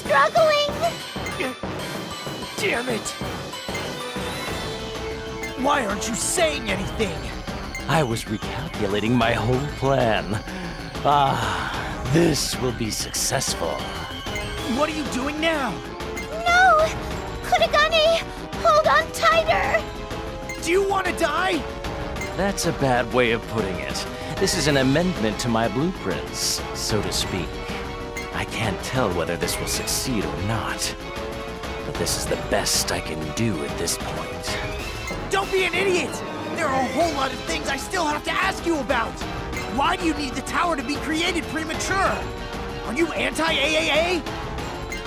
struggling! Damn it! Why aren't you saying anything? I was recalculating my whole plan. This will be successful. What are you doing now? No! Kurogane, hold on tighter! Do you want to die? That's a bad way of putting it. This is an amendment to my blueprints, so to speak. I can't tell whether this will succeed or not. But this is the best I can do at this point. Don't be an idiot! There are a whole lot of things I still have to ask you about! Why do you need the tower to be created premature? Are you anti-AAA?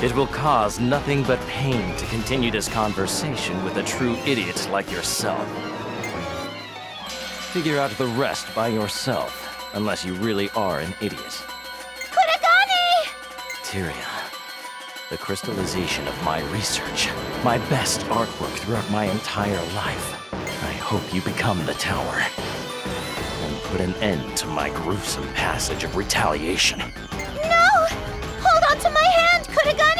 It will cause nothing but pain to continue this conversation with a true idiot like yourself. Figure out the rest by yourself, unless you really are an idiot. Kurogane! Tyria, the crystallization of my research, my best artwork throughout my entire life. I hope you become the tower, and put an end to my gruesome passage of retaliation. No! Hold on to my hand, Kurogane!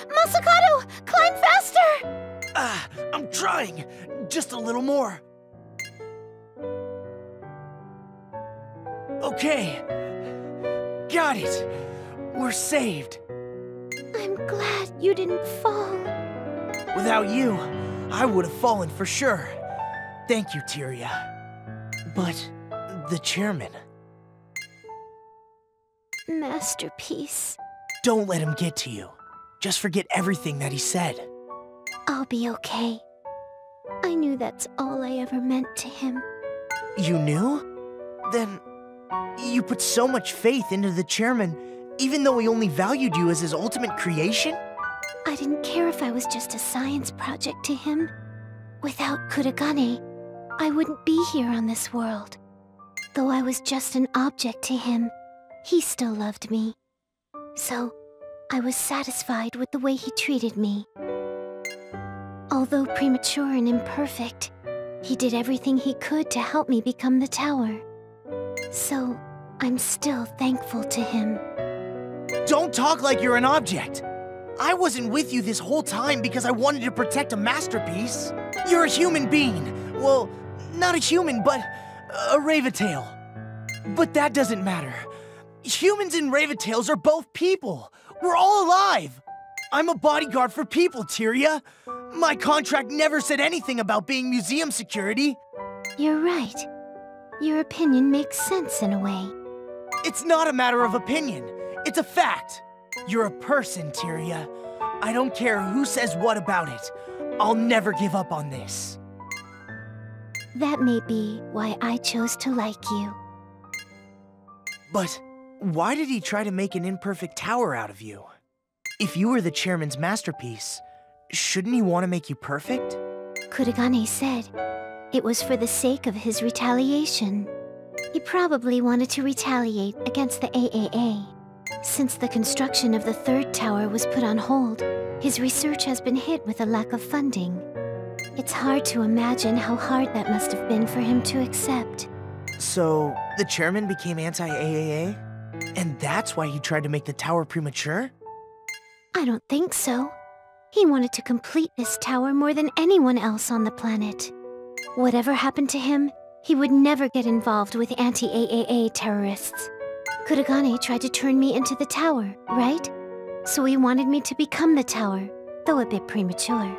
Masakado! Climb faster! I'm trying! Just a little more. Okay. Got it. We're saved. I'm glad you didn't fall. Without you, I would have fallen for sure. Thank you, Tyria. But the chairman... Masterpiece. Don't let him get to you. Just forget everything that he said. I'll be okay. I knew that's all I ever meant to him. You knew? Then you put so much faith into the chairman, even though he only valued you as his ultimate creation? I didn't care if I was just a science project to him. Without Kurogane, I wouldn't be here on this world. Though I was just an object to him, he still loved me. So, I was satisfied with the way he treated me. Although premature and imperfect, he did everything he could to help me become the tower. So, I'm still thankful to him. Don't talk like you're an object! I wasn't with you this whole time because I wanted to protect a masterpiece. You're a human being. Well, not a human, but a Ravatail. But that doesn't matter. Humans and Ravatails are both people. We're all alive. I'm a bodyguard for people, Tyria. My contract never said anything about being museum security. You're right. Your opinion makes sense in a way. It's not a matter of opinion. It's a fact. You're a person, Tyria. I don't care who says what about it. I'll never give up on this. That may be why I chose to like you. But why did he try to make an imperfect tower out of you? If you were the chairman's masterpiece, shouldn't he want to make you perfect? Kurogane said it was for the sake of his retaliation. He probably wanted to retaliate against the AAA. Since the construction of the third tower was put on hold, his research has been hit with a lack of funding. It's hard to imagine how hard that must have been for him to accept. So, the chairman became anti-AAA? And that's why he tried to make the tower premature? I don't think so. He wanted to complete this tower more than anyone else on the planet. Whatever happened to him, he would never get involved with anti-AAA terrorists. Kurogane tried to turn me into the tower, right? So he wanted me to become the tower, though a bit premature.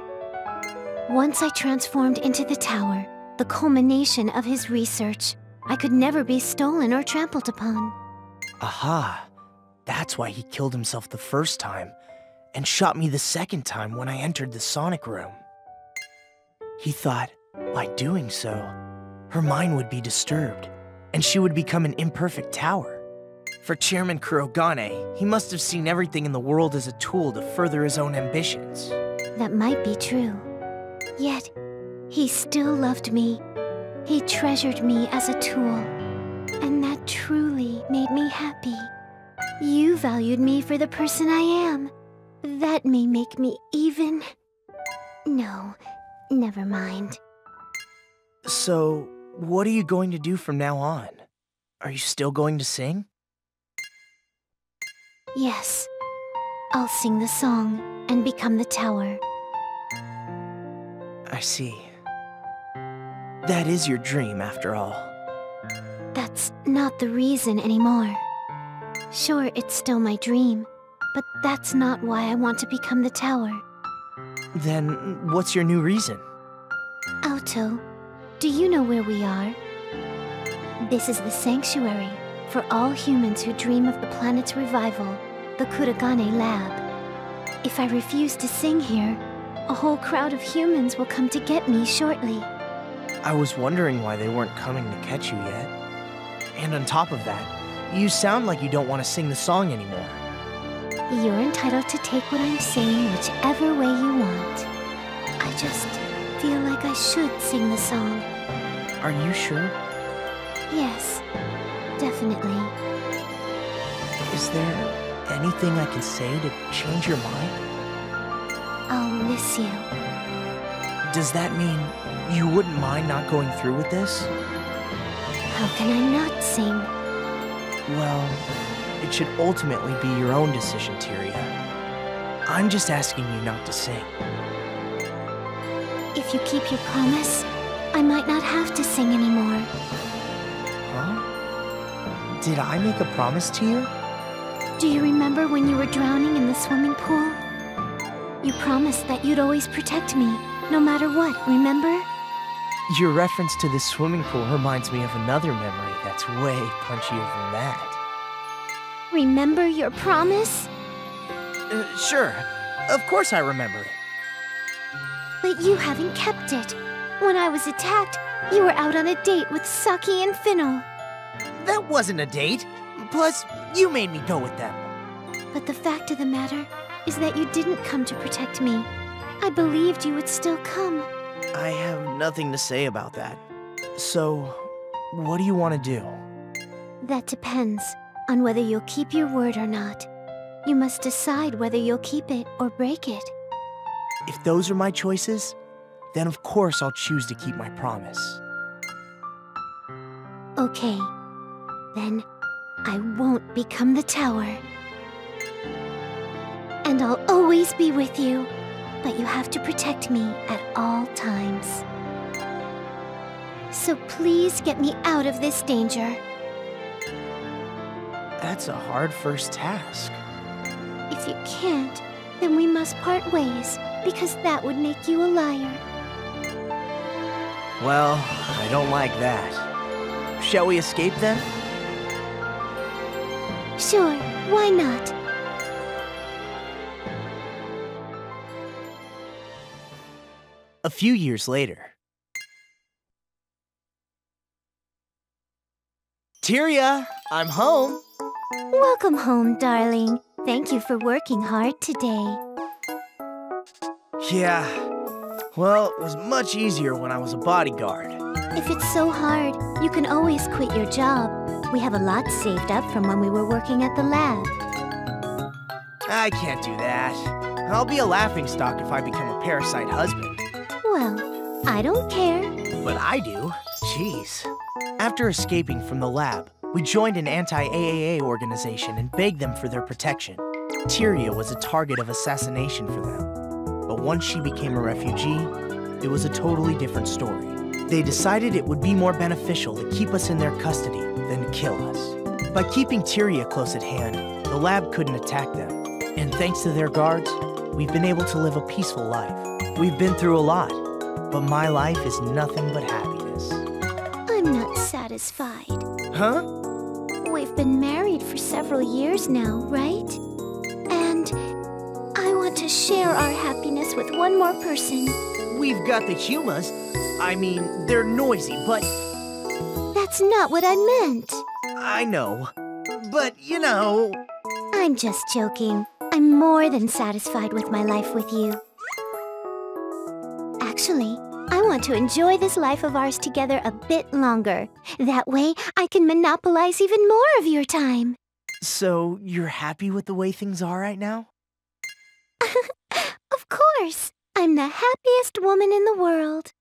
Once I transformed into the tower, the culmination of his research, I could never be stolen or trampled upon. Aha! That's why he killed himself the first time, and shot me the second time when I entered the Sonic Room. He thought, by doing so, her mind would be disturbed, and she would become an imperfect tower. For Chairman Kurogane, he must have seen everything in the world as a tool to further his own ambitions. That might be true. Yet, he still loved me. He treasured me as a tool. And that truly made me happy. You valued me for the person I am. That may make me even... No, Never mind. So, what are you going to do from now on? Are you still going to sing? Yes. I'll sing the song and become the tower. I see. That is your dream, after all. That's not the reason anymore. Sure, it's still my dream, but that's not why I want to become the tower. Then, what's your new reason? Auto, do you know where we are? This is the sanctuary for all humans who dream of the planet's revival, the Kurogane Lab. If I refuse to sing here, a whole crowd of humans will come to get me shortly. I was wondering why they weren't coming to catch you yet. And on top of that, you sound like you don't want to sing the song anymore. You're entitled to take what I'm saying whichever way you want. I just feel like I should sing the song. Are you sure? Yes, definitely. Is there anything I can say to change your mind? I'll miss you. Does that mean you wouldn't mind not going through with this? How can I not sing? Well, it should ultimately be your own decision, Tyria. I'm just asking you not to sing. If you keep your promise, I might not have to sing anymore. Huh? Did I make a promise to you? Do you remember when you were drowning in the swimming pool? You promised that you'd always protect me, no matter what, remember? Your reference to the swimming pool reminds me of another memory that's way punchier than that. Remember your promise? Sure. Of course I remember it. But you haven't kept it. When I was attacked, you were out on a date with Saki and Finnell. That wasn't a date. Plus, you made me go with them. But the fact of the matter is that you didn't come to protect me. I believed you would still come. I have nothing to say about that. So, what do you want to do? That depends on whether you'll keep your word or not. You must decide whether you'll keep it or break it. If those are my choices, then of course I'll choose to keep my promise. Okay. Then I won't become the tower. And I'll always be with you. But you have to protect me at all times. So please get me out of this danger. That's a hard first task. If you can't, then we must part ways, because that would make you a liar. Well, I don't like that. Shall we escape then? Sure, why not? A few years later. Tyria, I'm home. Welcome home, darling. Thank you for working hard today. Yeah. Well, it was much easier when I was a bodyguard. If it's so hard, you can always quit your job. We have a lot saved up from when we were working at the lab. I can't do that. I'll be a laughingstock if I become a parasite husband. Well, I don't care. But I do. Jeez. After escaping from the lab, we joined an anti-AAA organization and begged them for their protection. Tyria was a target of assassination for them. But once she became a refugee, it was a totally different story. They decided it would be more beneficial to keep us in their custody than to kill us. By keeping Tyria close at hand, the lab couldn't attack them. And thanks to their guards, we've been able to live a peaceful life. We've been through a lot, but my life is nothing but happiness. I'm not satisfied. Huh? We've been married for several years now, right? And I want to share our happiness with one more person. We've got the Humas. I mean, they're noisy, but... That's not what I meant. I know. But, you know... I'm just joking. I'm more than satisfied with my life with you. Actually, I want to enjoy this life of ours together a bit longer. That way, I can monopolize even more of your time. So, you're happy with the way things are right now? Of course. I'm the happiest woman in the world.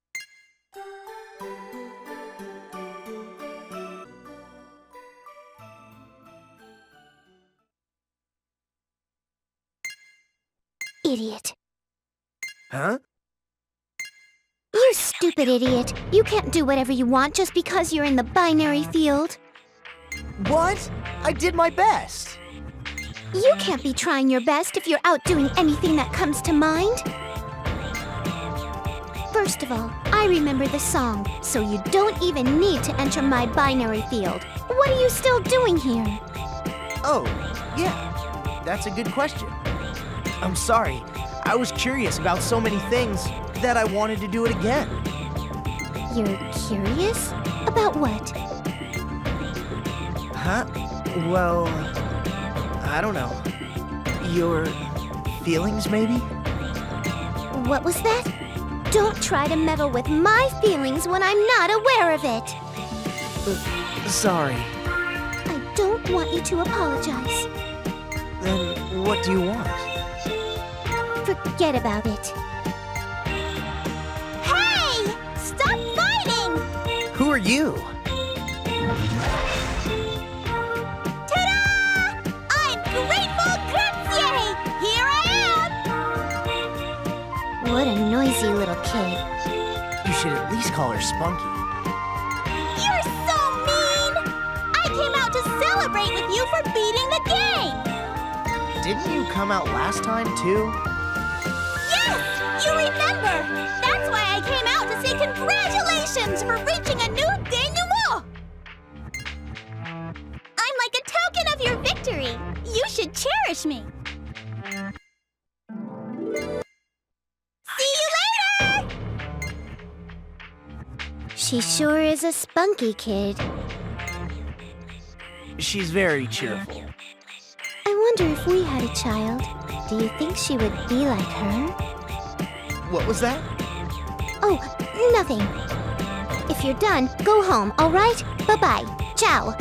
Idiot. Huh? You stupid idiot. You can't do whatever you want just because you're in the binary field. What? I did my best. You can't be trying your best if you're out doing anything that comes to mind. First of all, I remember the song, so you don't even need to enter my binary field. What are you still doing here? Oh, yeah. That's a good question. I'm sorry. I was curious about so many things that I wanted to do it again. You're curious? About what? Huh? Well, I don't know. Your feelings, maybe? What was that? Don't try to meddle with my feelings when I'm not aware of it. Sorry. I don't want you to apologize. Then what do you want? Forget about it. Hey! Stop fighting! Who are you? Ta-da! I'm Grateful Grazie! Here I am! What a noisy little kid. You should at least call her Spunky. You're so mean! I came out to celebrate with you for beating the game! Didn't you come out last time, too? Yes! You remember! That's why I came out to say congratulations for reaching a new denouement! I'm like a token of your victory. You should cherish me. See you later! She sure is a spunky kid. She's very cheerful. I wonder if we had a child, do you think she would be like her? What was that? Oh, nothing. If you're done, go home, all right? Bye-bye. Ciao.